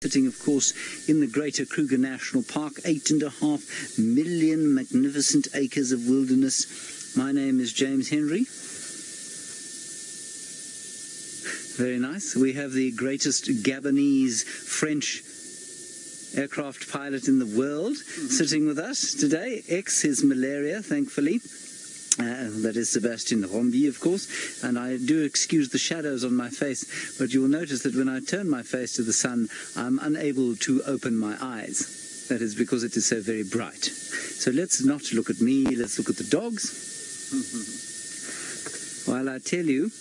Sitting, of course, in the Greater Kruger National Park, 8.5 million magnificent acres of wilderness. My name is James Henry. Very nice. We have the greatest Gabonese French aircraft pilot in the world sitting with us today. His malaria, thankfully. That is Sebastian Rombi, of course, and I do excuse the shadows on my face, but you will notice that when I turn my face to the sun, I'm unable to open my eyes. That is because it is so very bright. So let's not look at me, let's look at the dogs. While I tell you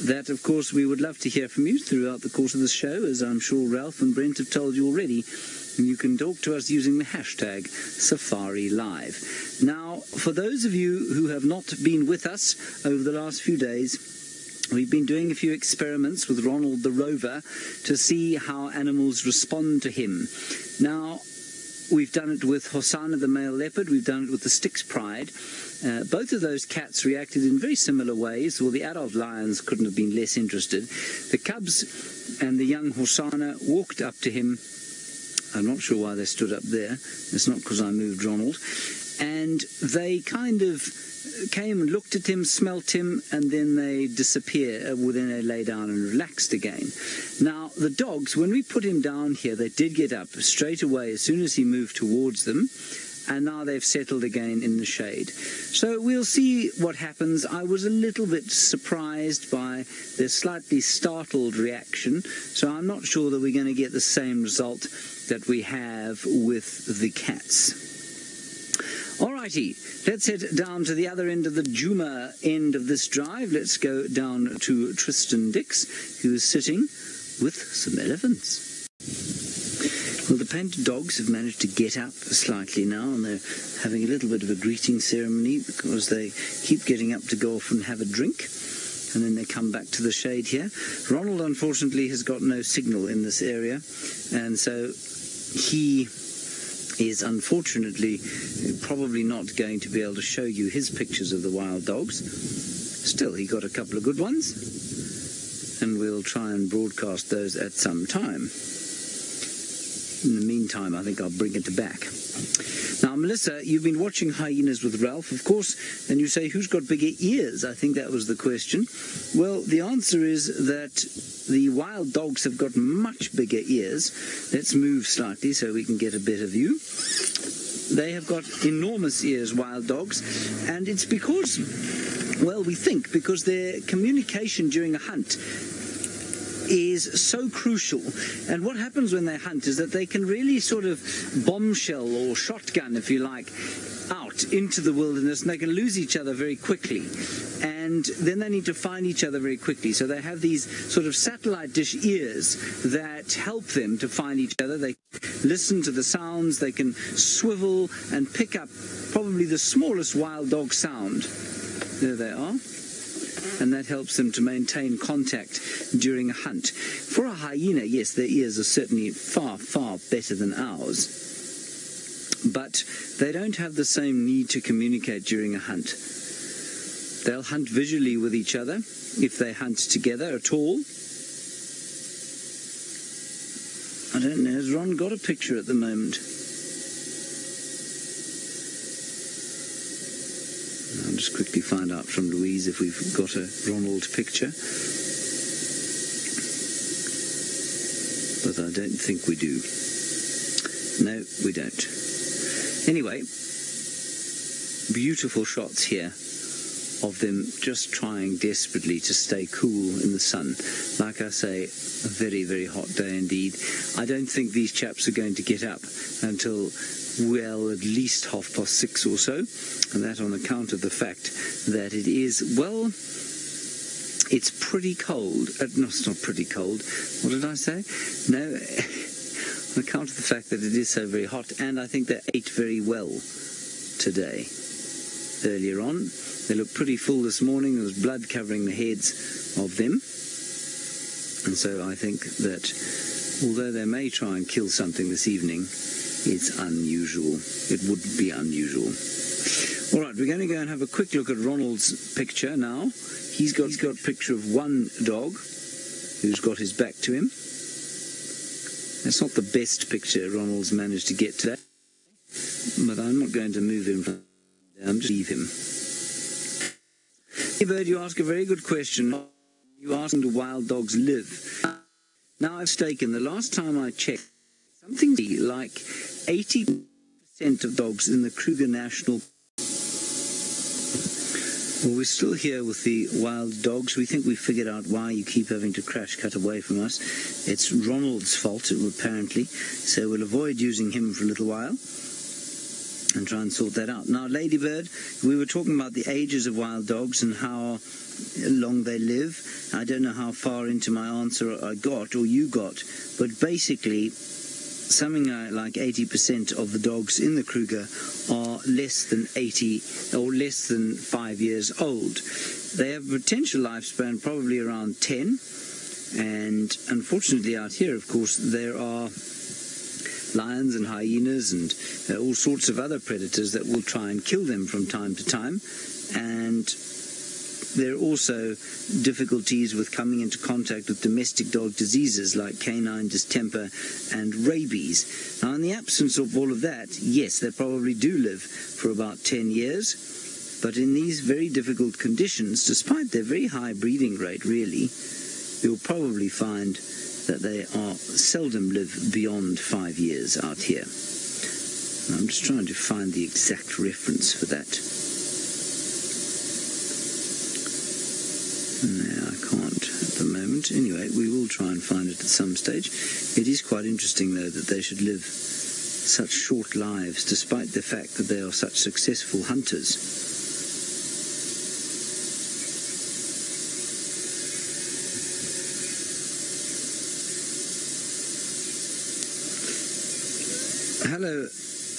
that, of course, we would love to hear from you throughout the course of the show, as I'm sure Ralph and Brent have told you already. And you can talk to us using the hashtag SafariLive. Now, for those of you who have not been with us over the last few days, we've been doing a few experiments with Ronald the Rover to see how animals respond to him. Now, we've done it with Hosanna the male leopard, we've done it with the Styx Pride. Both of those cats reacted in very similar ways. Well, the adult lions couldn't have been less interested. The cubs and the young Hosanna walked up to him. I'm not sure why they stood up there. It's not because I moved Ronald. And they kind of came and looked at him, smelt him, and then they disappeared. Then they lay down and relaxed again. Now, the dogs, when we put him down here, they did get up straight away as soon as he moved towards them. And now they've settled again in the shade. So we'll see what happens. I was a little bit surprised by their slightly startled reaction, so I'm not sure that we're going to get the same result that we have with the cats. Alrighty, let's head down to the other end of the Djuma end of this drive. Let's go down to Tristan Dix, who is sitting with some elephants. Well, the painted dogs have managed to get up slightly now, and they're having a little bit of a greeting ceremony because they keep getting up to go off and have a drink, and then they come back to the shade here. Ronald, unfortunately, has got no signal in this area, and so he is unfortunately probably not going to be able to show you his pictures of the wild dogs. Still, he got a couple of good ones, and we'll try and broadcast those at some time. In the meantime, I think I'll bring it back. Now, Melissa, you've been watching hyenas with Ralph, of course, and you say, who's got bigger ears? I think that was the question. Well, the answer is that the wild dogs have got much bigger ears. Let's move slightly so we can get a better view. They have got enormous ears, wild dogs, and it's because, well, we think because their communication during a hunt is so crucial. And what happens when they hunt is that they can really sort of bombshell or shotgun, if you like, out into the wilderness, and they can lose each other very quickly. And then they need to find each other very quickly. So they have these sort of satellite dish ears that help them to find each other. They listen to the sounds, they can swivel and pick up probably the smallest wild dog sound. There they are. And that helps them to maintain contact during a hunt. For a hyena, yes, their ears are certainly far, far better than ours. But they don't have the same need to communicate during a hunt. They'll hunt visually with each other, if they hunt together at all. I don't know, has Ron got a picture at the moment? I'll just quickly find out from Louise if we've got a Ronald picture. But I don't think we do. No, we don't. Anyway, beautiful shots here of them just trying desperately to stay cool in the sun. Like I say, a very, very hot day indeed. I don't think these chaps are going to get up until, well, at least 6:30 or so, and that on account of the fact that it is, well, it's pretty cold. No, it's not pretty cold. What did I say? No, on account of the fact that it is so very hot, and I think they ate very well today. Earlier on, they looked pretty full this morning. There was blood covering the heads of them, and so I think that although they may try and kill something this evening, it's unusual. It wouldn't be unusual. All right, we're going to go and have a quick look at Ronald's picture now. He's got a picture of one dog who's got his back to him. That's not the best picture Ronald's managed to get today, but I'm not going to move him. I'm just leave him. Hey Bird, you ask a very good question. You ask, do wild dogs live? Now I've taken, the last time I checked, something like 80% of dogs in the Kruger National. Well, we're still here with the wild dogs. We think we figured out why you keep having to crash cut away from us. It's Ronald's fault, apparently. So we'll avoid using him for a little while and try and sort that out. Now, Ladybird, we were talking about the ages of wild dogs and how long they live. I don't know how far into my answer I got, or you got, but basically something like 80% of the dogs in the Kruger are less than 80 or less than 5 years old. They have a potential lifespan probably around 10, and unfortunately out here, of course, there are lions and hyenas and all sorts of other predators that will try and kill them from time to time, and there are also difficulties with coming into contact with domestic dog diseases like canine distemper and rabies. Now, in the absence of all of that, yes, they probably do live for about 10 years, but in these very difficult conditions, despite their very high breeding rate, really, you'll probably find that they seldom live beyond 5 years out here. I'm just trying to find the exact reference for that. No, I can't at the moment. Anyway, we will try and find it at some stage. It is quite interesting, though, that they should live such short lives, despite the fact that they are such successful hunters. Hello,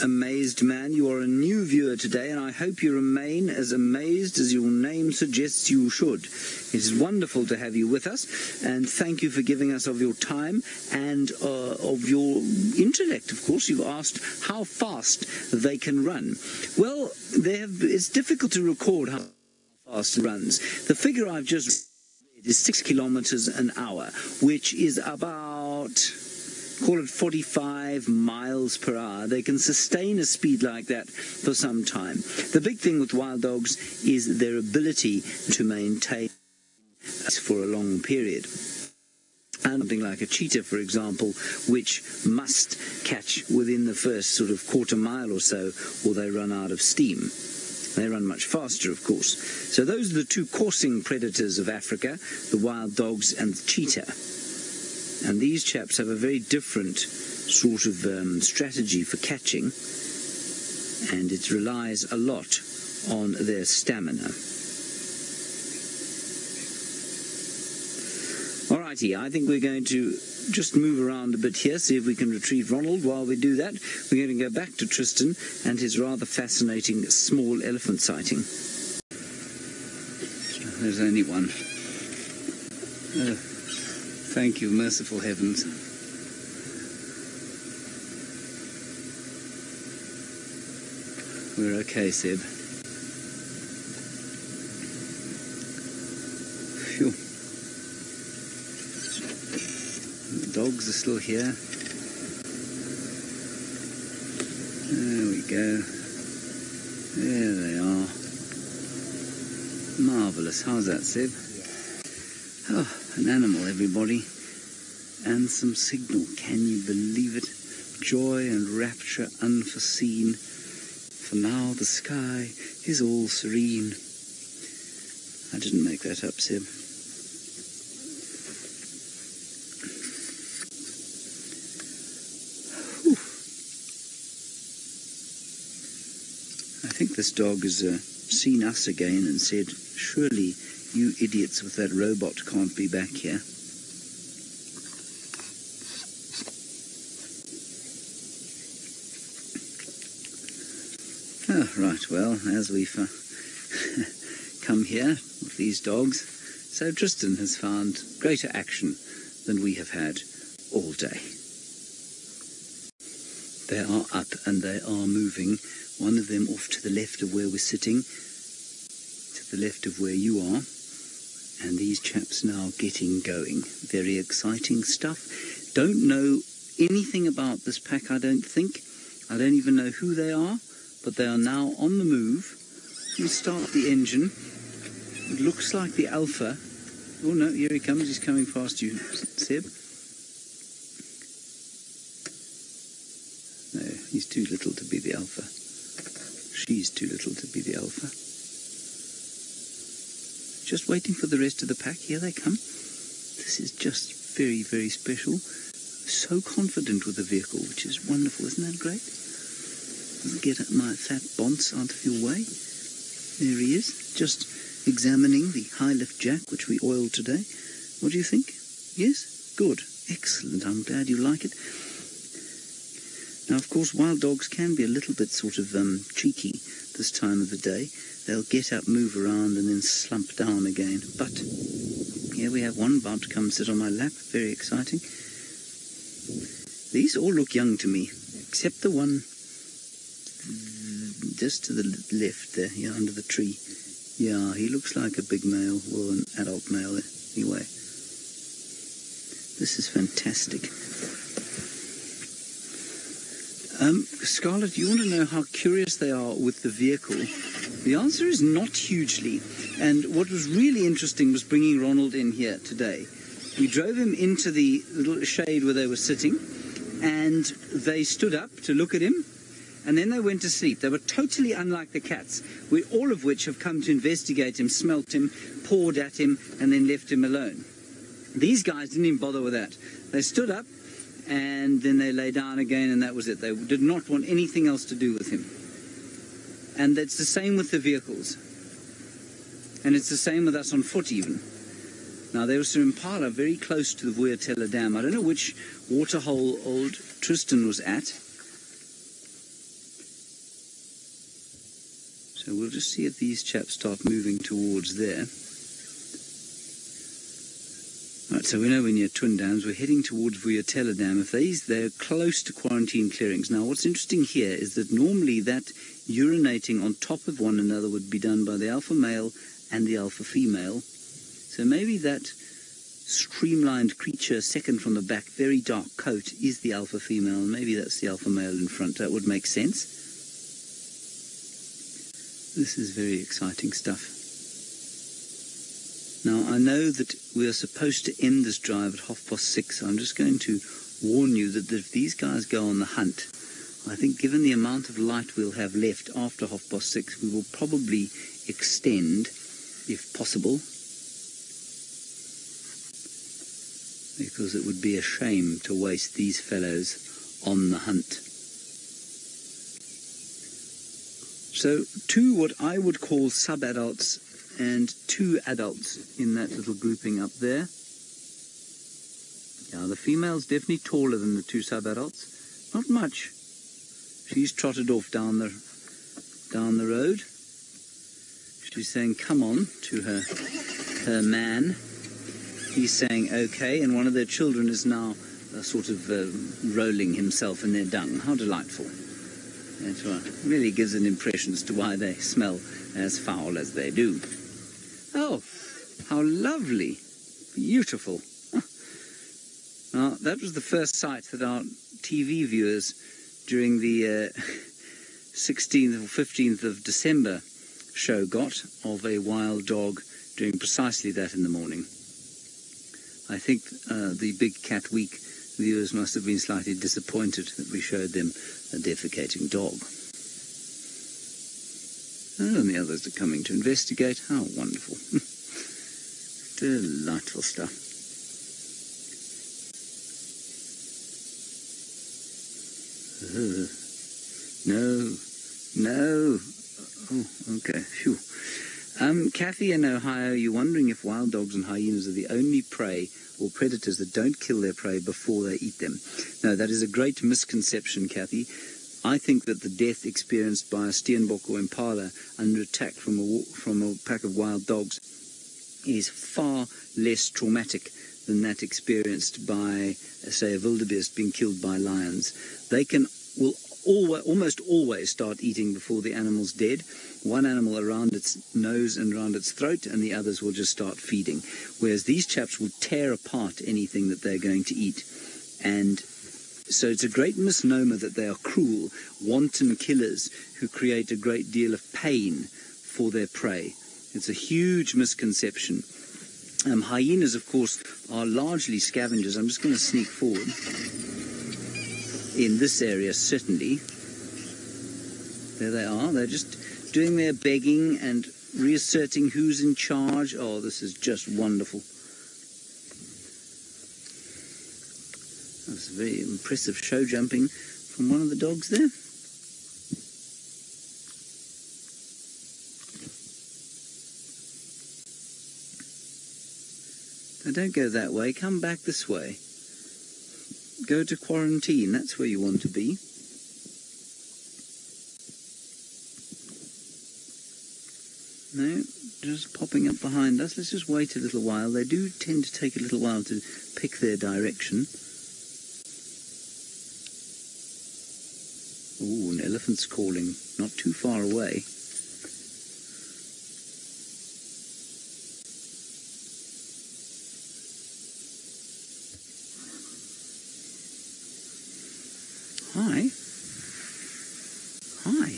amazed man. You are a new viewer today, and I hope you remain as amazed as your name suggests you should. It is wonderful to have you with us, and thank you for giving us of your time and of your intellect. Of course, you've asked how fast they can run. Well, it's difficult to record how fast it runs. The figure I've just read is 6 kilometers an hour, which is about, call it 45 miles per hour. They can sustain a speed like that for some time. The big thing with wild dogs is their ability to maintain for a long period. And something like a cheetah, for example, which must catch within the first sort of quarter mile or so, or they run out of steam. They run much faster, of course. So those are the two coursing predators of Africa, the wild dogs and the cheetah. And these chaps have a very different sort of strategy for catching, and it relies a lot on their stamina. Alrighty, I think we're going to just move around a bit here, see if we can retrieve Ronald. While we do that, we're going to go back to Tristan and his rather fascinating small elephant sighting. There's only one. Thank you, merciful heavens. We're okay, Seb. Phew. The dogs are still here. There we go. There they are. Marvellous. How's that, Seb? Oh, an animal, everybody. And some signal. Can you believe it? Joy and rapture unforeseen. For now the sky is all serene. I didn't make that up, Seb. Whew. I think this dog has seen us again and said, surely you idiots with that robot can't be back here. Oh, right, well, as we've come here with these dogs, so Tristan has found greater action than we have had all day. They are up and they are moving, one of them off to the left of where we're sitting, to the left of where you are, and these chaps now getting going. Very exciting stuff. Don't know anything about this pack, I don't think. I don't even know who they are, but they are now on the move. We'll start the engine. It looks like the Alpha. Oh no, here he comes. He's coming past you, Seb. No, he's too little to be the Alpha. She's too little to be the Alpha. Just waiting for the rest of the pack. Here they come. This is just very, very special. So confident with the vehicle, which is wonderful. Isn't that great? Get my fat bonce out of your way. There he is, just examining the high lift jack, which we oiled today. What do you think? Yes? Good. Excellent. I'm glad you like it. Now, of course, wild dogs can be a little bit sort of cheeky this time of the day. They'll get up, move around, and then slump down again. But here we have one about to come sit on my lap. Very exciting. These all look young to me, except the one just to the left there, yeah, under the tree. Yeah, he looks like a big male, or an adult male anyway. This is fantastic. Scarlett, you want to know how curious they are with the vehicle? The answer is not hugely. And what was really interesting was bringing Ronald in here today. We drove him into the little shade where they were sitting, and they stood up to look at him, and then they went to sleep. They were totally unlike the cats, all of which have come to investigate him, smelt him, pawed at him, and then left him alone. These guys didn't even bother with that. They stood up, and then they lay down again, and that was it. They did not want anything else to do with him. And it's the same with the vehicles. And it's the same with us on foot even. Now, there was some impala very close to the WildEarthTV Dam. I don't know which waterhole old Tristan was at. So we'll just see if these chaps start moving towards there. Right, so we know we're near Twin Dams. We're heading towards WildEarthTV Dam. If they're close to quarantine clearings. Now, what's interesting here is that normally that urinating on top of one another would be done by the alpha male and the alpha female. So maybe that streamlined creature second from the back, very dark coat, is the alpha female. Maybe that's the alpha male in front. That would make sense. This is very exciting stuff. Now, I know that we are supposed to end this drive at 6:30, so I'm just going to warn you that if these guys go on the hunt, I think given the amount of light we'll have left after 6:30, we will probably extend, if possible, because it would be a shame to waste these fellows on the hunt. So, two what I would call sub-adults and two adults in that little grouping up there. Yeah, the female's definitely taller than the two sub-adults. Not much. She's trotted off down the road. She's saying, come on, to her man. He's saying, okay, and one of their children is now sort of rolling himself in their dung. How delightful. That really gives an impression as to why they smell as foul as they do. Oh, how lovely. Beautiful. Now, that was the first sight that our TV viewers during the 16th or 15th of December show got of a wild dog doing precisely that in the morning. I think the Big Cat Week viewers must have been slightly disappointed that we showed them a defecating dog. Oh, and the others are coming to investigate. How wonderful. Delightful stuff. No. Oh, okay. Phew. Kathy in Ohio, you're wondering if wild dogs and hyenas are the only prey or predators that don't kill their prey before they eat them. No, that is a great misconception, Kathy. I think that the death experienced by a steenbok or impala under attack from a pack of wild dogs is far less traumatic than that experienced by, say, a wildebeest being killed by lions. They will almost always start eating before the animal's dead. One animal around its nose and around its throat, and the others will just start feeding. Whereas these chaps will tear apart anything that they're going to eat. And So it's a great misnomer that they are cruel, wanton killers who create a great deal of pain for their prey. It's a huge misconception. Hyenas, of course, are largely scavengers. I'm just going to sneak forward. In this area, certainly. There they are. They're just doing their begging and reasserting who's in charge. Oh, this is just wonderful. That's very impressive show jumping from one of the dogs there. Now don't go that way, come back this way. Go to quarantine, that's where you want to be. No, just popping up behind us. Let's just wait a little while. They do tend to take a little while to pick their direction. Ooh, an elephant's calling, not too far away. Hi. Hi.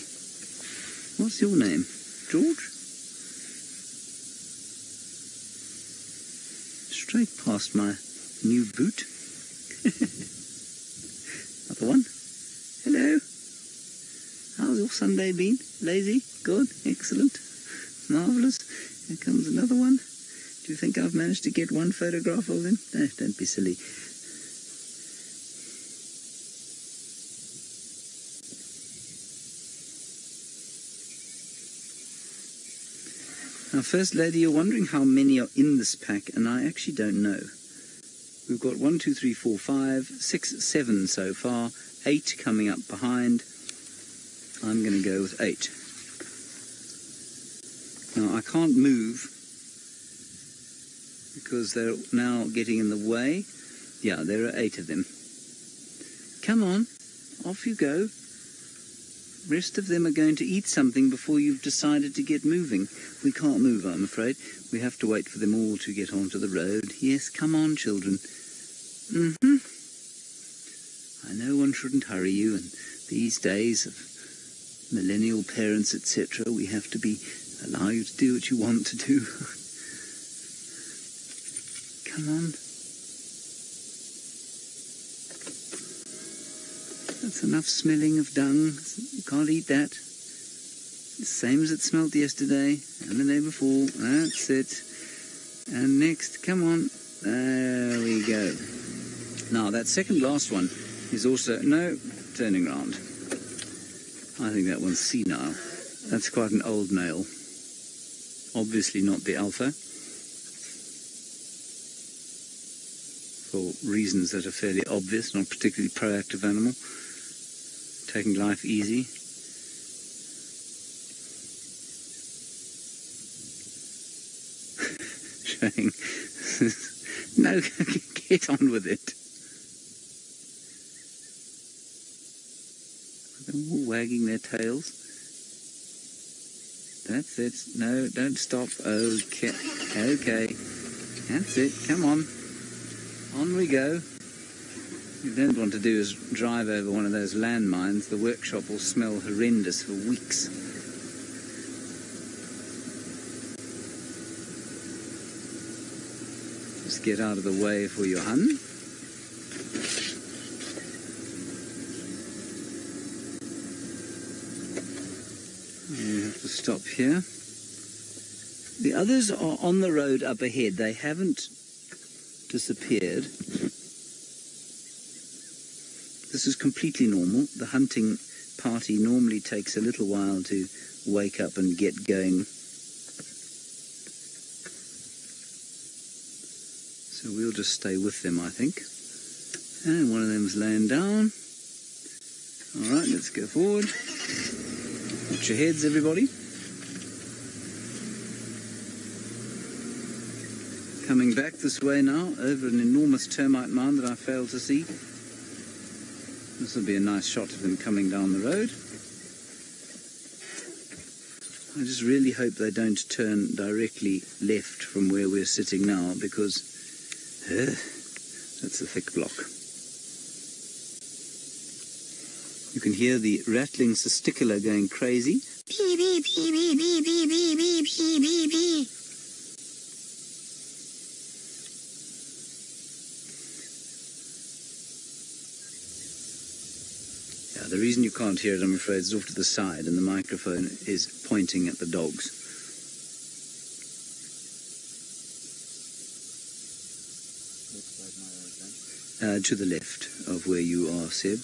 What's your name? George? Straight past my new boot. Another one. Hello. How's your Sunday been? Lazy? Good? Excellent? Marvellous? Here comes another one. Do you think I've managed to get one photograph of him? No, don't be silly. Now, first lady, you're wondering how many are in this pack, and I actually don't know. We've got 1, 2, 3, 4, 5, 6, 7 so far, 8 coming up behind. I'm going to go with 8. Now, I can't move because they're now getting in the way. Yeah, there are 8 of them. Come on, off you go. Rest of them are going to eat something before you've decided to get moving. We can't move, I'm afraid. We have to wait for them all to get onto the road. Yes, come on, children. I know one shouldn't hurry you, and these days of millennial parents, etc., we have to allow you to do what you want to do. Come on. That's enough smelling of dung. You can't eat that. The same as it smelled yesterday and the day before. That's it. And next, come on. There we go. Now, that second last one is also... No, turning around. I think that one's senile. That's quite an old male. Obviously not the alpha. For reasons that are fairly obvious, not particularly proactive animal. Taking life easy. Showing... No, get on with it. They're all wagging their tails. That's it. No, don't stop. Okay. Okay. That's it. Come on. On we go. What you don't want to do is drive over one of those landmines. The workshop will smell horrendous for weeks. Just get out of the way for your hun. You have to stop here. The others are on the road up ahead. They haven't disappeared. This is completely normal. The hunting party normally takes a little while to wake up and get going. So we'll just stay with them, I think. And one of them's laying down. All right, let's go forward. Watch your heads, everybody. Coming back this way now, over an enormous termite mound that I failed to see. This will be a nice shot of them coming down the road. I just really hope they don't turn directly left from where we're sitting now, because that's a thick block. You can hear the rattling testicular going crazy. Beep, beep, beep, beep, beep, beep, beep, beep, beep, beep, beep. Yeah, the reason you can't hear it, I'm afraid, is off to the side, and the microphone is pointing at the dogs. To the left of where you are, Seb.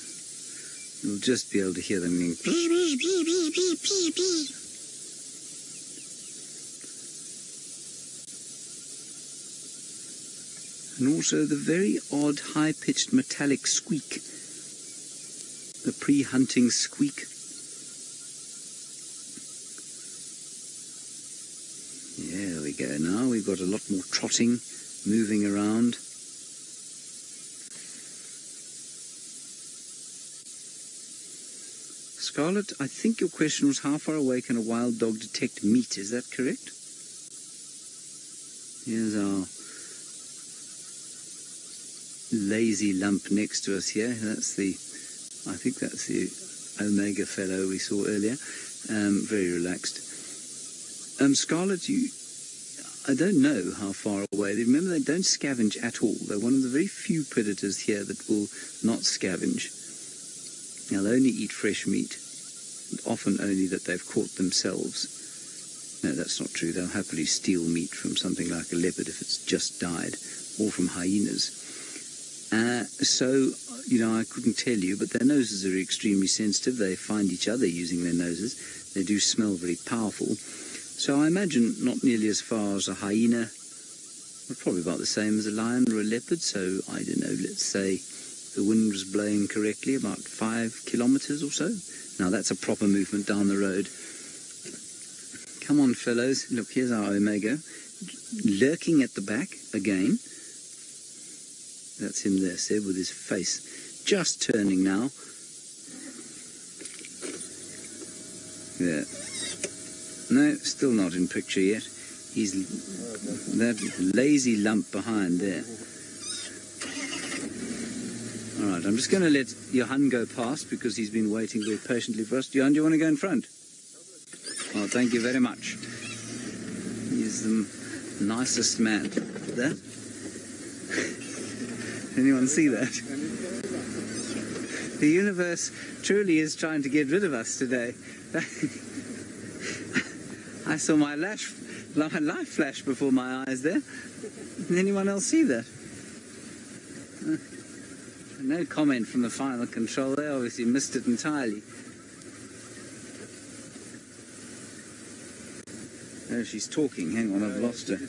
You'll just be able to hear them going Beep, beep, beep, beep, beep, beep, beep. and also the very odd high-pitched metallic squeak, the pre-hunting squeak. There we go. Now we've got a lot more trotting, moving around. Scarlett, I think your question was how far away can a wild dog detect meat? Is that correct? Here's our lazy lump next to us here. That's the, I think that's the omega fellow we saw earlier. Very relaxed. Scarlett, I don't know how far away. Remember, they don't scavenge at all. They're one of the very few predators here that will not scavenge. Now, they only eat fresh meat, often only that they've caught themselves. No, that's not true. They'll happily steal meat from something like a leopard if it's just died, or from hyenas. So, I couldn't tell you, but their noses are extremely sensitive. They find each other using their noses. They do smell very powerful. So I imagine not nearly as far as a hyena, but probably about the same as a lion or a leopard. So, I don't know, let's say the wind was blowing correctly, about 5 kilometers or so. Now, that's a proper movement down the road. Come on, fellows. Look, here's our omega, lurking at the back again. That's him there, Seb, with his face just turning now. Yeah. No, still not in picture yet. He's that lazy lump behind there. All right, I'm just going to let Johan go past because he's been waiting very patiently for us. Johan, do you want to go in front? Oh, thank you very much. He's the nicest man. There? Anyone see that? The universe truly is trying to get rid of us today. I saw my life flash before my eyes there. Did anyone else see that? No comment from the final control. They obviously missed it entirely. Oh, she's talking. Hang on, I've lost her.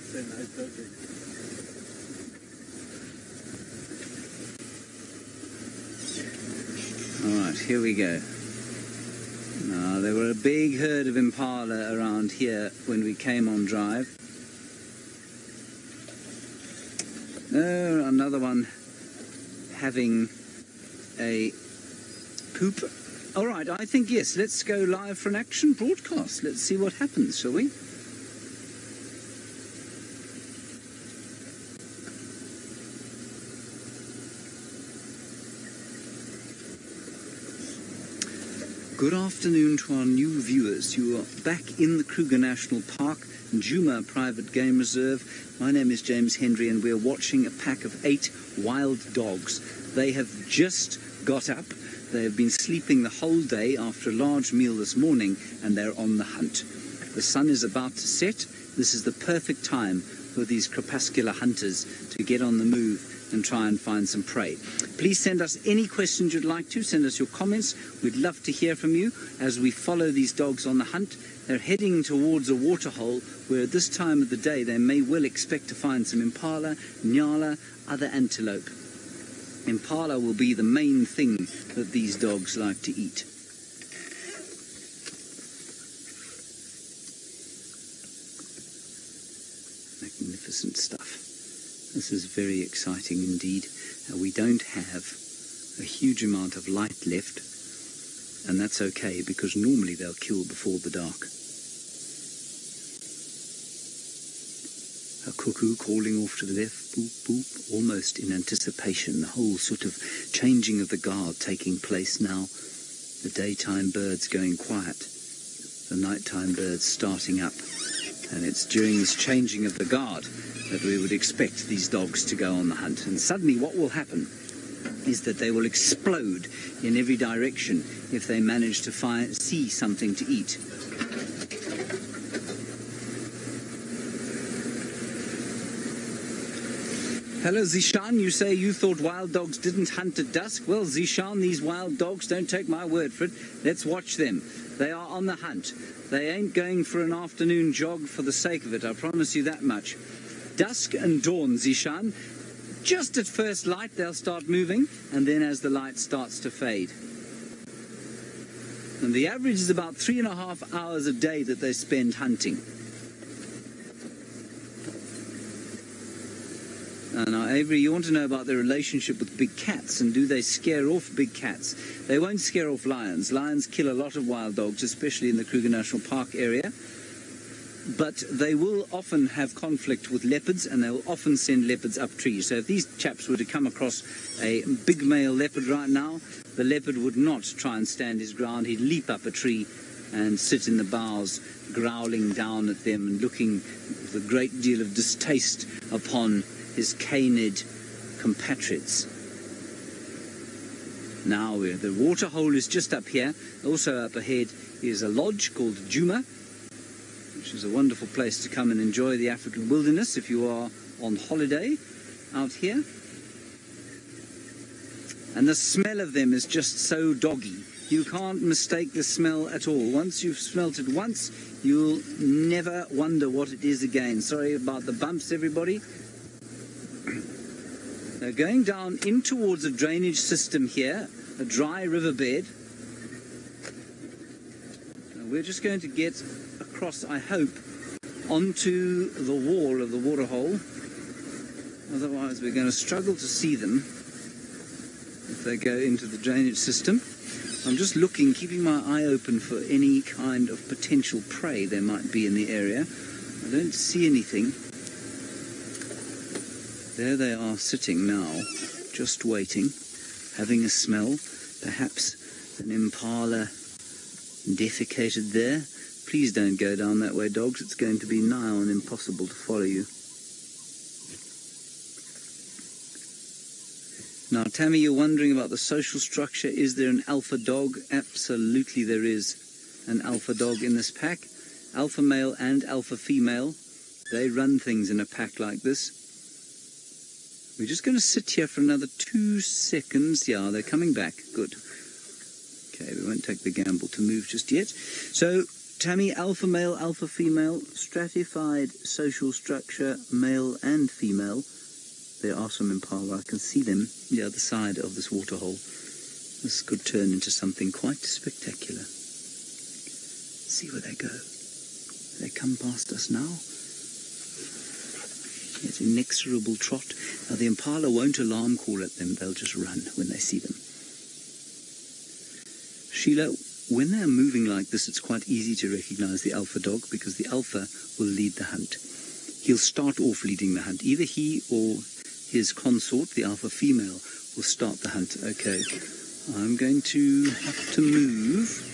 All right, here we go. Now, there were a big herd of impala around here when we came on drive. Oh, another one having a poop. All right, I think, yes, let's go live for an action broadcast. Let's see what happens, shall we? Good afternoon to our new viewers. You are back in the Kruger National Park, Djuma Private Game Reserve. My name is James Hendry, and we're watching a pack of 8 wild dogs. They have just got up. They have been sleeping the whole day after a large meal this morning, and they're on the hunt. The sun is about to set. This is the perfect time for these crepuscular hunters to get on the move and try and find some prey. Please send us any questions you'd like to. Send us your comments. We'd love to hear from you as we follow these dogs on the hunt. They're heading towards a waterhole where at this time of the day they may well expect to find some impala, nyala, other antelope. Impala will be the main thing that these dogs like to eat. Magnificent stuff. This is very exciting indeed. We don't have a huge amount of light left, and that's okay because normally they'll kill before the dark. A cuckoo calling off to the left, boop, boop, almost in anticipation. The whole sort of changing of the guard taking place now The daytime birds going quiet, the nighttime birds starting up. And it's during this changing of the guard that we would expect these dogs to go on the hunt. And suddenly what will happen is that they will explode in every direction if they manage to see something to eat. Hello, Zishan. You say you thought wild dogs didn't hunt at dusk? Well, Zishan, these wild dogs, don't take my word for it. Let's watch them. They are on the hunt. They ain't going for an afternoon jog for the sake of it, I promise you that much. Dusk and dawn, Zishan. Just at first light, they'll start moving, and then as the light starts to fade. And the average is about 3.5 hours a day that they spend hunting. Now, Avery, you want to know about their relationship with big cats, and do they scare off big cats? They won't scare off lions. Lions kill a lot of wild dogs, especially in the Kruger National Park area. But they will often have conflict with leopards, and they will often send leopards up trees. So if these chaps were to come across a big male leopard right now, the leopard would not try and stand his ground. He'd leap up a tree and sit in the boughs, growling down at them and looking with a great deal of distaste upon his canid compatriots. Now, the water hole is just up here. Also up ahead is a lodge called Djuma, which is a wonderful place to come and enjoy the African wilderness if you are on holiday out here. And the smell of them is just so doggy. You can't mistake the smell at all. Once you've smelt it once, you'll never wonder what it is again. Sorry about the bumps, everybody. They're going down in towards a drainage system here, a dry riverbed. And we're just going to get across, I hope, onto the wall of the waterhole. Otherwise we're going to struggle to see them if they go into the drainage system. I'm just looking, keeping my eye open for any kind of potential prey there might be in the area. I don't see anything. There they are sitting now, just waiting, having a smell. Perhaps an impala defecated there. Please don't go down that way, dogs. It's going to be nigh on impossible to follow you. Now, Tammy, you're wondering about the social structure. Is there an alpha dog? Absolutely there is an alpha dog in this pack. Alpha male and alpha female. They run things in a pack like this. We're just going to sit here for another 2 seconds. Yeah, they're coming back. Good. Okay, we won't take the gamble to move just yet. So, Tammy, alpha male, alpha female, stratified social structure, male and female. There are some impala. I can see them the other side of this waterhole. This could turn into something quite spectacular. See where they go. They come past us now. It's an inexorable trot. Now, the impala won't alarm call at them. They'll just run when they see them. Sheila, when they're moving like this, it's quite easy to recognize the alpha dog because the alpha will lead the hunt. He'll start off leading the hunt. Either he or his consort, the alpha female, will start the hunt. Okay, I'm going to have to move.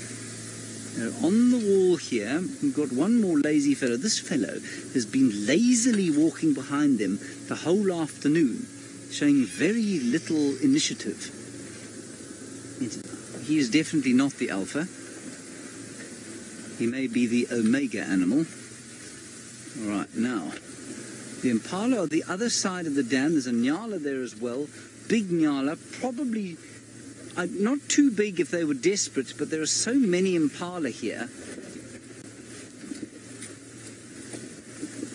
They're on the wall here. We've got one more lazy fellow. This fellow has been lazily walking behind them the whole afternoon, showing very little initiative. He is definitely not the alpha. He may be the omega animal. All right, now, the impala on the other side of the dam. There's a nyala there as well. Big nyala, probably not too big if they were desperate, but there are so many impala here.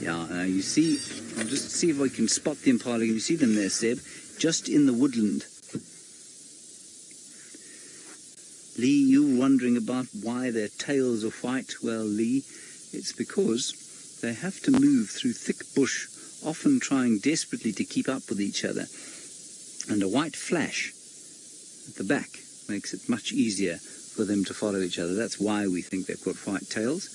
Yeah, you see, I'll just see if I can spot the impala. You see them there, Seb, just in the woodland. Lee, you're wondering about why their tails are white. Well, Lee, it's because they have to move through thick bush, often trying desperately to keep up with each other. And a white flash at the back makes it much easier for them to follow each other. That's why we think they've got white tails.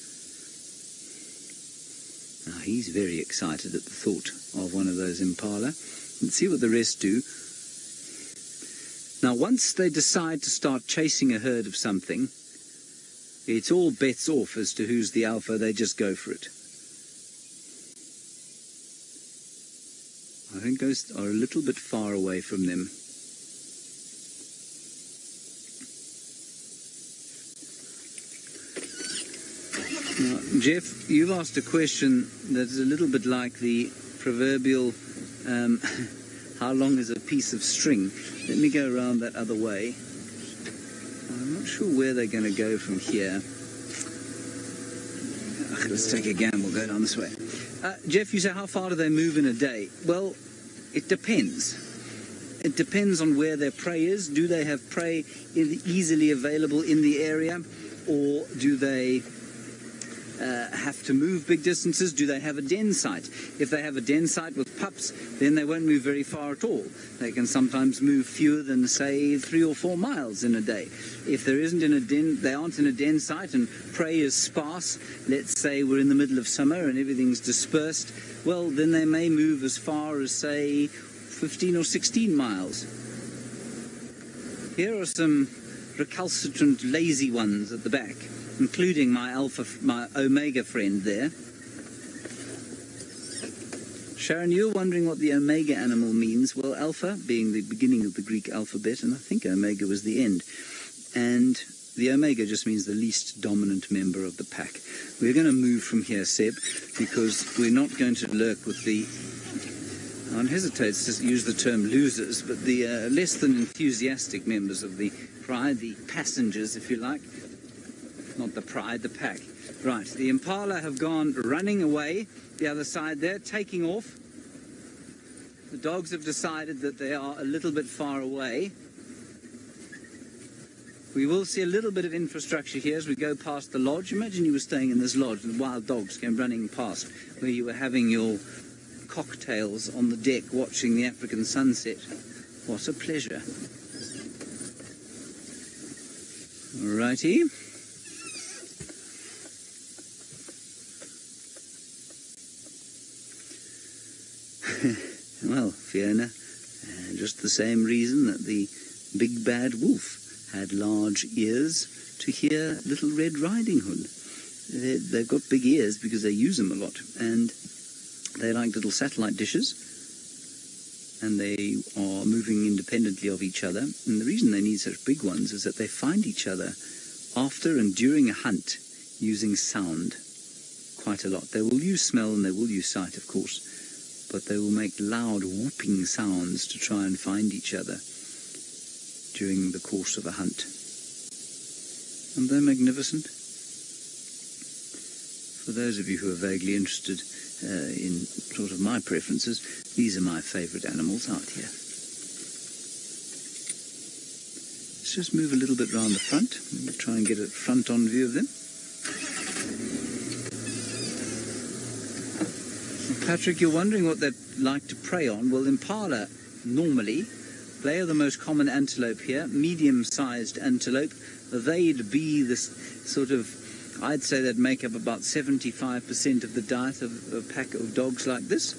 Now, he's very excited at the thought of one of those impala. Let's see what the rest do. Now, once they decide to start chasing a herd of something, it's all bets off as to who's the alpha. They just go for it. I think those are a little bit far away from them. Now, Jeff, you've asked a question that's a little bit like the proverbial how long is a piece of string? Let me go around that other way. I'm not sure where they're going to go from here. Let's take a gamble, go down this way. Jeff, you say how far do they move in a day? Well, it depends. It depends on where their prey is. Do they have prey easily available in the area, or do they have to move big distances? Do they have a den site? If they have a den site with pups, then they won't move very far at all. They can sometimes move fewer than, say, 3 or 4 miles in a day. If there isn't in a den, they aren't in a den site and prey is sparse, let's say we're in the middle of summer and everything's dispersed, well, then they may move as far as, say, 15 or 16 miles. Here are some recalcitrant, lazy ones at the back, including my omega friend there. Sharon, you're wondering what the omega animal means. Well, alpha being the beginning of the Greek alphabet, and I think omega was the end. And the omega just means the least dominant member of the pack. We're going to move from here, Seb, because we're not going to lurk with the, one hesitates to use the term losers, but the less than enthusiastic members of the pride, the passengers, if you like. Not the pride, the pack. Right, the impala have gone running away, the other side there, taking off. The dogs have decided that they are a little bit far away. We will see a little bit of infrastructure here as we go past the lodge. Imagine you were staying in this lodge and wild dogs came running past, where you were having your cocktails on the deck watching the African sunset. What a pleasure. Righty. Well, Fiona, just the same reason that the big bad wolf had large ears to hear Little Red Riding Hood. They've got big ears because they use them a lot, and they like little satellite dishes, and they are moving independently of each other. And the reason they need such big ones is that they find each other after and during a hunt using sound quite a lot. They will use smell and they will use sight, of course, but they will make loud whooping sounds to try and find each other during the course of a hunt. Aren't they magnificent? For those of you who are vaguely interested in sort of my preferences, these are my favourite animals out here. Let's just move a little bit round the front. We'll try and get a front-on view of them. Patrick, you're wondering what they'd like to prey on. Well, impala, normally, they are the most common antelope here, medium-sized antelope. They'd be this sort of, I'd say they'd make up about 75% of the diet of a pack of dogs like this.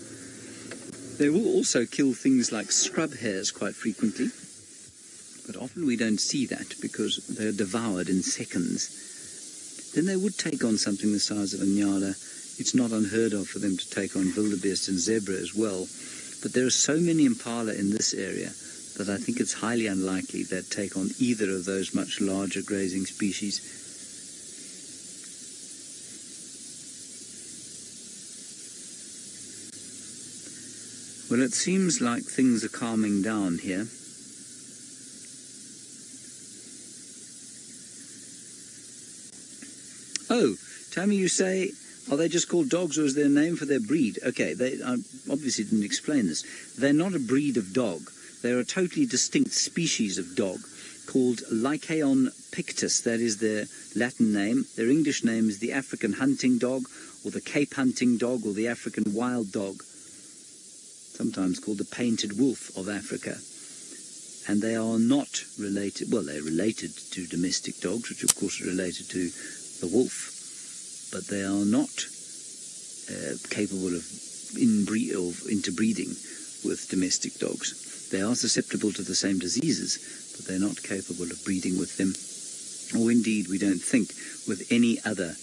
They will also kill things like scrub hares quite frequently, but often we don't see that because they're devoured in seconds. Then they would take on something the size of a nyala. It's not unheard of for them to take on wildebeest and zebra as well, but there are so many impala in this area that I think it's highly unlikely they'd take on either of those much larger grazing species. Well, it seems like things are calming down here. Oh, Tammy, you say, are they just called dogs or is there a name for their breed? Okay, they obviously didn't explain this. They're not a breed of dog. They're a totally distinct species of dog called Lycaon pictus. That is their Latin name. Their English name is the African hunting dog, or the Cape hunting dog, or the African wild dog, sometimes called the painted wolf of Africa. And they are not related, well, they're related to domestic dogs, which of course are related to the wolf, but they are not capable of interbreeding with domestic dogs. They are susceptible to the same diseases, but they're not capable of breeding with them, or indeed, we don't think, with any other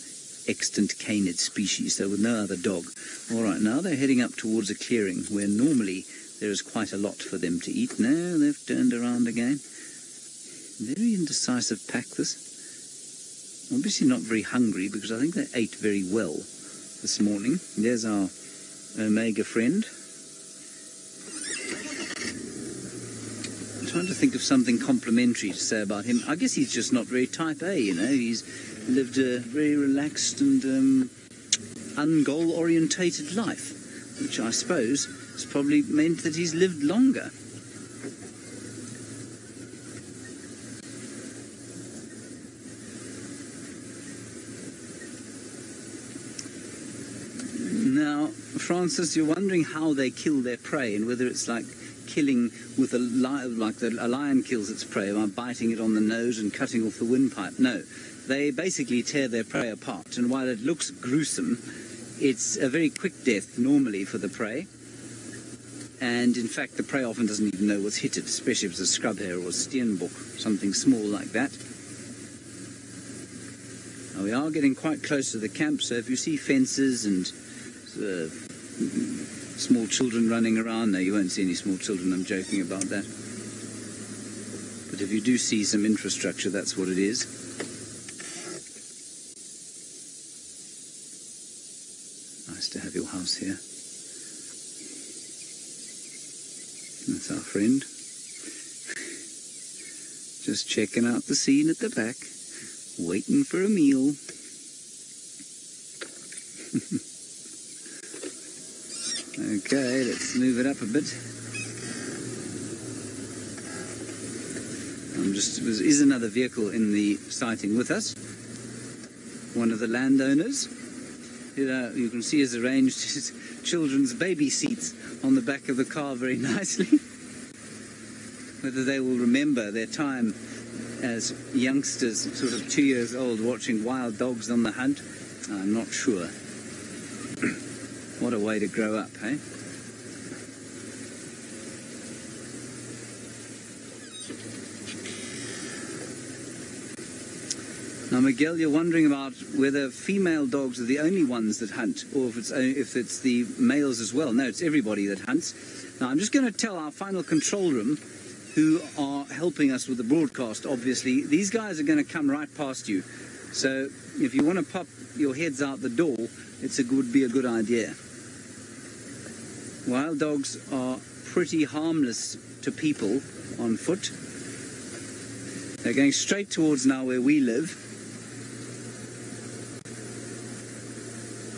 extant canid species, so with no other dog. All right, now they're heading up towards a clearing where normally there is quite a lot for them to eat. No, they've turned around again. Very indecisive pack, this. Obviously not very hungry, because I think they ate very well this morning. There's our omega friend. I'm trying to think of something complimentary to say about him. I guess he's just not very type A, you know. He's lived a very relaxed and ungoal-orientated life, which I suppose has probably meant that he's lived longer. Now, Francis, you're wondering how they kill their prey and whether it's like killing with a lion, like a lion kills its prey by biting it on the nose and cutting off the windpipe. No, they basically tear their prey apart, and while it looks gruesome, it's a very quick death normally for the prey. And in fact, the prey often doesn't even know what's hit it, especially if it's a scrub hare or a steenbok, something small like that. Now, we are getting quite close to the camp, so if you see fences and small children running around, no, you won't see any small children, I'm joking about that. But if you do see some infrastructure, that's what it is. Nice to have your house here. That's our friend. Just checking out the scene at the back, waiting for a meal. Okay, let's move it up a bit. Is another vehicle in the sighting with us. One of the landowners. You can see has arranged his children's baby seats on the back of the car very nicely. Whether they will remember their time as youngsters, sort of 2 years old, watching wild dogs on the hunt, I'm not sure. What a way to grow up, eh? Now, Miguel, you're wondering about whether female dogs are the only ones that hunt, or if it's the males as well. No, it's everybody that hunts. Now, I'm just going to tell our final control room, who are helping us with the broadcast, obviously, these guys are going to come right past you. So if you want to pop your heads out the door, would be a good idea. Wild dogs are pretty harmless to people on foot. They're going straight towards now where we live.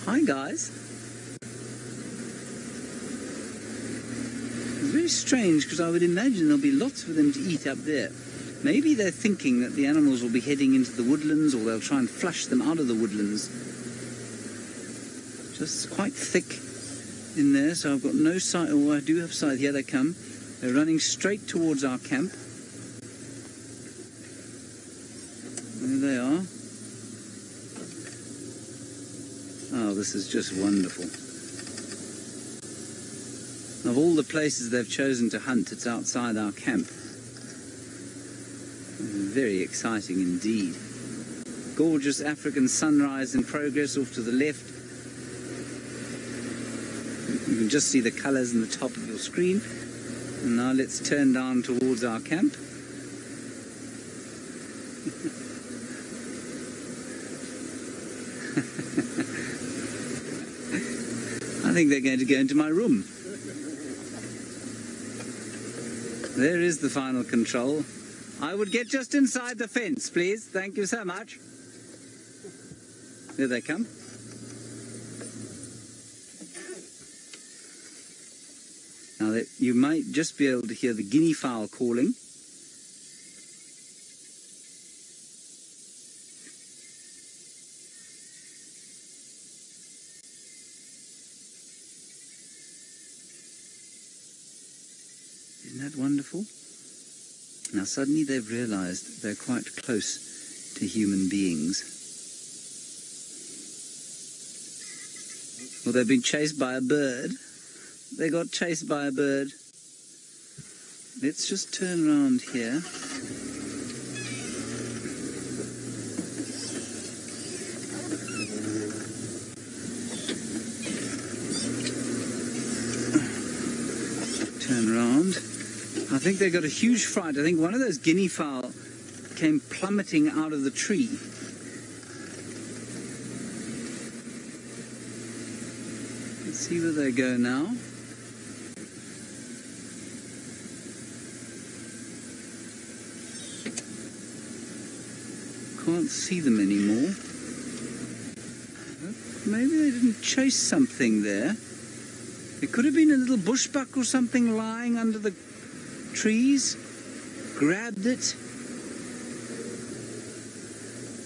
Hi, guys. It's very strange, because I would imagine there'll be lots for them to eat up there. Maybe they're thinking that the animals will be heading into the woodlands, or they'll try and flush them out of the woodlands. Just quite thick in there, so I've got no sight. Oh, I do have sight. Here they come. They're running straight towards our camp. There they are. Oh, this is just wonderful. Of all the places they've chosen to hunt, it's outside our camp. Very exciting indeed. Gorgeous African sunrise in progress off to the left. You can just see the colours in the top of your screen. And now let's turn down towards our camp. I think they're going to go into my room. There is the final control. I would get just inside the fence, please. Thank you so much. There they come. Now, you might just be able to hear the guinea fowl calling. Isn't that wonderful? Now, suddenly they've realized they're quite close to human beings. Well, they've been chased by a bird. They got chased by a bird. let's just turn around here. Turn around. I think they got a huge fright. I think one of those guinea fowl came plummeting out of the tree. Let's see where they go now. Can't see them anymore. Maybe they didn't chase something there. It could have been a little bushbuck or something lying under the trees. Grabbed it.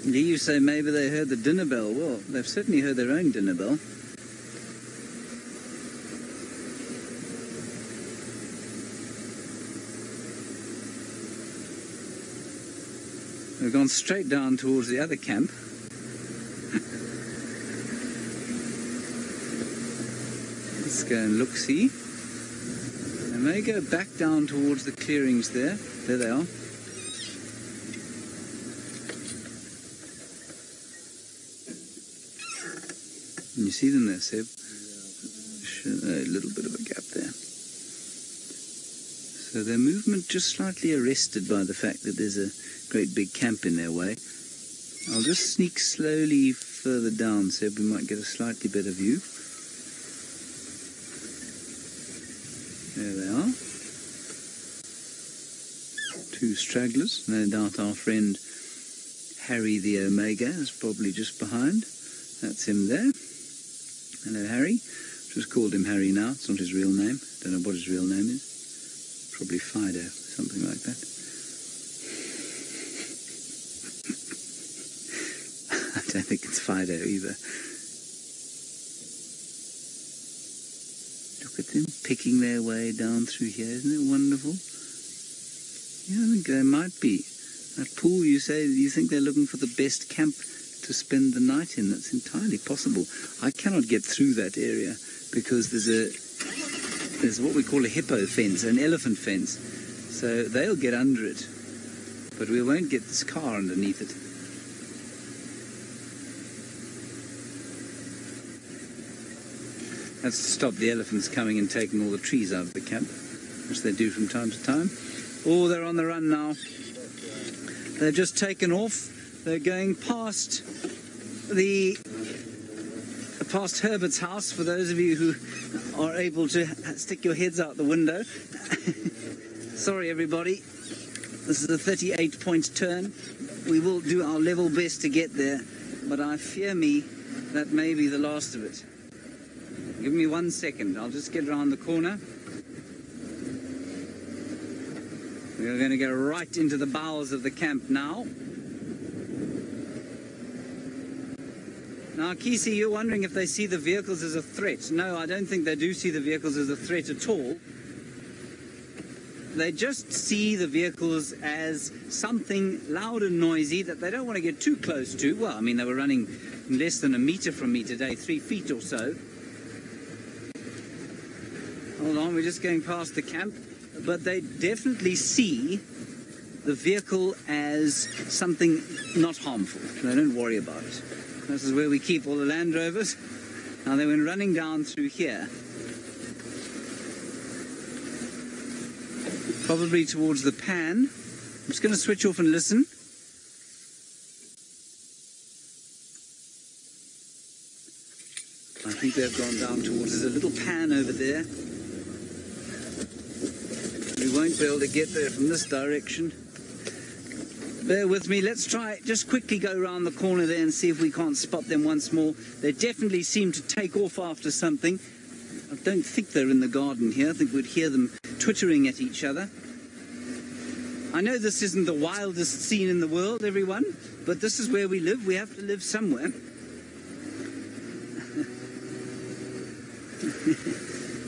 And you say maybe they heard the dinner bell. Well, they've certainly heard their own dinner bell. They've gone straight down towards the other camp. Let's go and look-see. They may go back down towards the clearings there. There they are. Can you see them there, Seb? A little bit of a gap there. So their movement just slightly arrested by the fact that there's a great big camp in their way. I'll just sneak slowly further down, Seb. We might get a slightly better view. There they are. Two stragglers. No doubt our friend Harry the Omega is probably just behind. That's him there. Hello, Harry. Just called him Harry now. It's not his real name. Don't know what his real name is. Probably Fido, something like that. I don't think it's Fido either. Look at them picking their way down through here. Isn't it wonderful? Yeah, I think there might be. That pool, you say, you think they're looking for the best camp to spend the night in. That's entirely possible. I cannot get through that area because there's what we call a hippo fence, an elephant fence. So they'll get under it, but we won't get this car underneath it. That's to stop the elephants coming and taking all the trees out of the camp, which they do from time to time. Oh, they're on the run now. They've just taken off. They're going past Herbert's house, for those of you who are able to stick your heads out the window. Sorry, everybody. This is a 38-point turn. We will do our level best to get there, but I fear me that may be the last of it. Give me 1 second. I'll just get around the corner. We're going to go right into the bowels of the camp now. Now, Kisi, you're wondering if they see the vehicles as a threat. No, I don't think they do see the vehicles as a threat at all. They just see the vehicles as something loud and noisy that they don't want to get too close to. Well, I mean, they were running less than a meter from me today, 3 feet or so. Hold on, we're just going past the camp. But they definitely see the vehicle as something not harmful. They don't worry about it. This is where we keep all the Land Rovers. Now they went running down through here. Probably towards the pan. I'm just going to switch off and listen. I think they've gone down towards, there's a little pan over there. We won't be able to get there from this direction. Bear with me. Let's try, just quickly go around the corner there and see if we can't spot them once more. They definitely seem to take off after something. I don't think they're in the garden here. I think we'd hear them twittering at each other. I know this isn't the wildest scene in the world, everyone, but this is where we live. We have to live somewhere.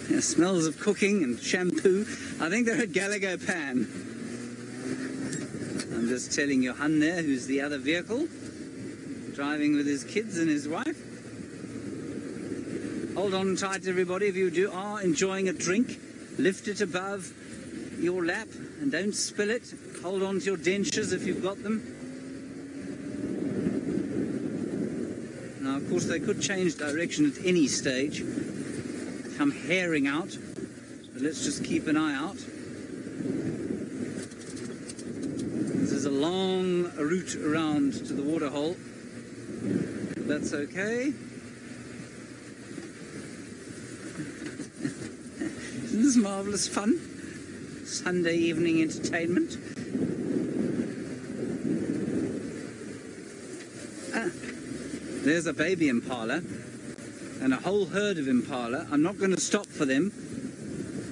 Yeah, smells of cooking and shampoo. I think they're at Gallagher Pan. I'm just telling Johan there, who's the other vehicle, driving with his kids and his wife. Hold on tight, everybody. If you are enjoying a drink, lift it above your lap and don't spill it. Hold on to your dentures if you've got them. Now, of course, they could change direction at any stage, come herring out, but let's just keep an eye out. This is a long route around to the waterhole. That's okay. Isn't this marvellous fun? Sunday evening entertainment. There's a baby impala and a whole herd of impala. I'm not going to stop for them.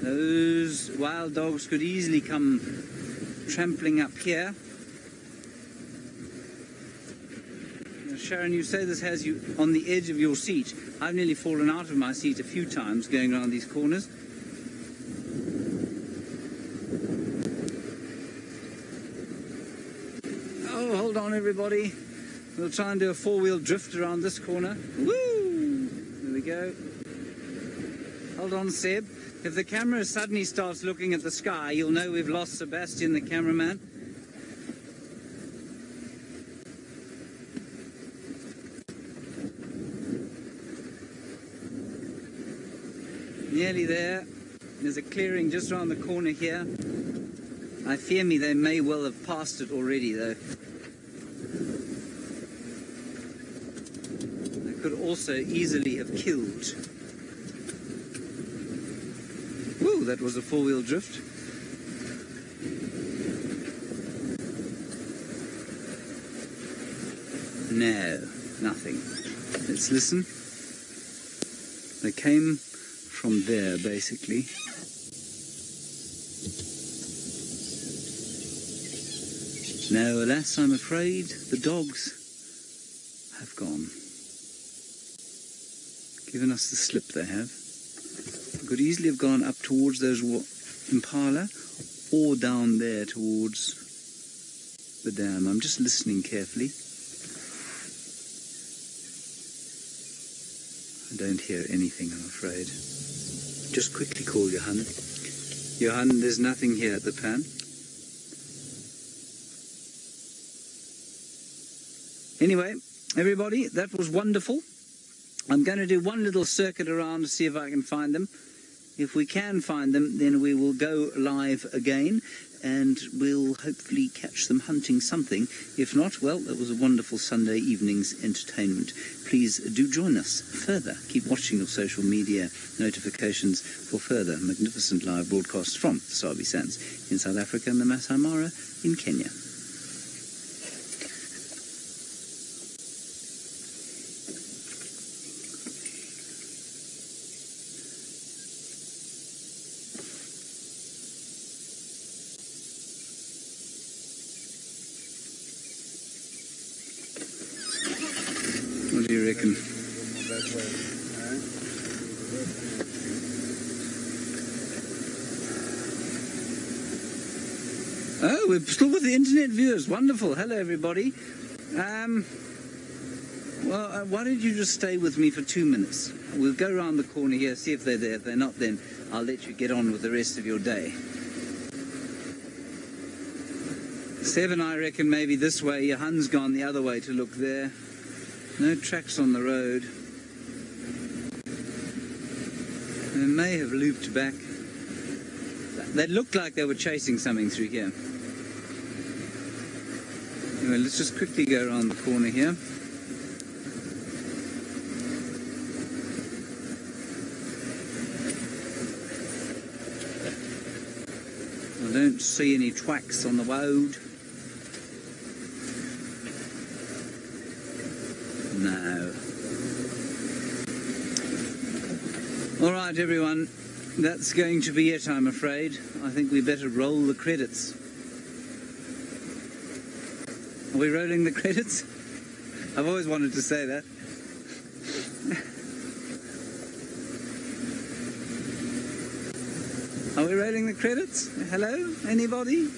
Those wild dogs could easily come trampling up here. Now, Sharon, you say this has you on the edge of your seat. I've nearly fallen out of my seat a few times going around these corners. Oh, hold on, everybody. We'll try and do a four-wheel drift around this corner. Woo! There we go. Hold on, Seb. If the camera suddenly starts looking at the sky, you'll know we've lost Sebastian, the cameraman. Nearly there. There's a clearing just around the corner here. I fear me they may well have passed it already, though. Could also easily have killed. Whoa, that was a four-wheel drift. No, nothing. Let's listen. They came from there, basically. No, alas, I'm afraid the dogs have gone. Given us the slip they have. Could easily have gone up towards those impala or down there towards the dam. I'm just listening carefully. I don't hear anything, I'm afraid. Just quickly call Johan. Johan, there's nothing here at the pan. Anyway, everybody, that was wonderful. I'm going to do one little circuit around to see if I can find them. If we can find them, then we will go live again and we'll hopefully catch them hunting something. If not, well, that was a wonderful Sunday evening's entertainment. Please do join us further. Keep watching your social media notifications for further magnificent live broadcasts from the Sabi Sands in South Africa and the Masai Mara in Kenya. What do you reckon? Oh, we're still with the internet viewers. Wonderful. Hello, everybody. Why don't you just stay with me for 2 minutes? We'll go around the corner here, see if they're there. If they're not, then I'll let you get on with the rest of your day. 7, I reckon, maybe this way. Johan's gone the other way to look there. No tracks on the road. They may have looped back. They looked like they were chasing something through here. Anyway, let's just quickly go around the corner here. I don't see any tracks on the road. No. All right, everyone. That's going to be it, I'm afraid. I think we better roll the credits. Are we rolling the credits? I've always wanted to say that. Are we rolling the credits? Hello? Anybody?